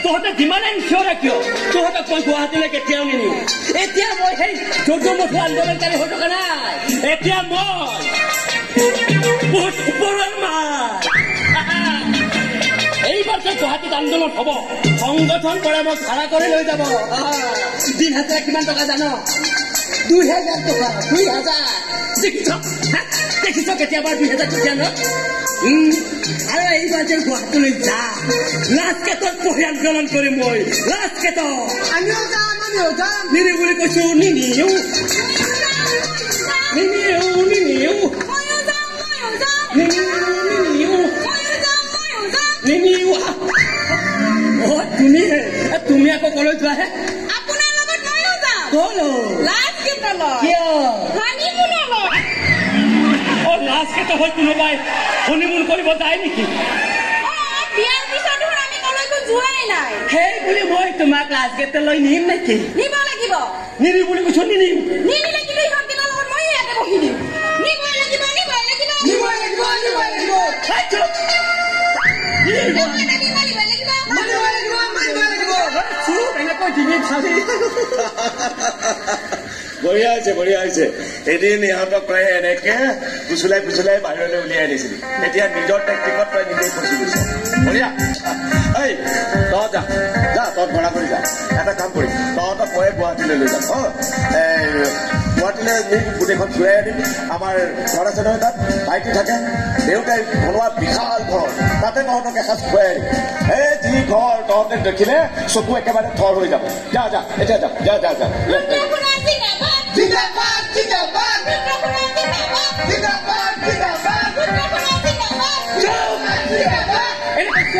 তহঁতে যিমানে কিয় ৰাখিও তহঁতক মই গুৱাহাটীলৈ কেতিয়াও নিনিও এতিয়া মই সেই যৌথ মধু আন্দোলনকাৰী হৈ থকা নাই এতিয়া মই বহুত ওপৰৰ মাল এইবাৰ যে গুৱাহাটীত আন্দোলন হ'ব সংগঠন কৰে মোক ভাড়া কৰি লৈ যাব দিন হাজিৰা কিমান টকা জান 2000 টকা 2000 দেখিছ কেতিয়াবা 2000 টকীয়া ন আৰু এইবাৰ যে গুৱাহাটীলৈ যা লাষ্টকেটত পঢ়ি আন্দোলন কৰিম মই লাষ্টকেটত আমিও যাম নিনি বুলি কৈছো নিনিও তুমি আকৌ কলৈ যোৱাহে আপোনাৰ লগত ময়ো যাম কলো লাষ্টকেটলৈ কিয় হানিমুনলৈ লাষ্টকেটত হৈ কোনোবাই হনিমুন কৰিব যায় নেকি বিয়াৰ পিছত আমি কলৈকো যোৱাই নাই সেই বুলি মই তোমাক লাষ্টকেটলৈ নিম নেকি নিব লাগিব নিনি বুলি কৈছো নিনিম নিনিলে কিন্তু ইহঁত কেইটাৰ লগত মই ইয়াতে বহি দিম নিবই লাগিব বঢ়িয়া হৈছে এদিন ইহঁতক প্ৰায় এনেকে ফুচুলাই বাহিৰলৈ উলিয়াই দিছিল এতিয়া নিজৰ টেকনিকত তই নিজেই ফচি গৈছ বঢ়িয়া এই তই যা তই ভৰা কৰি যা এটা কাম কৰিম তহঁতক মই গুৱাহাটীলৈ লৈ যাম গুৱাহাটীলৈ গোটেইখন ঘূৰাই আনিম আমাৰ ঘৰ আছে নহয় তাত ভাইটি থাকে দেউতাই বনোৱা বিশাল ঘৰ তাতে তহঁতক এসাঁজ খুৱাই আনিম এই যি ঘৰ তহঁতে দেখিলে চকু একেবাৰে থৰ হৈ যাব যা এতিয়া যা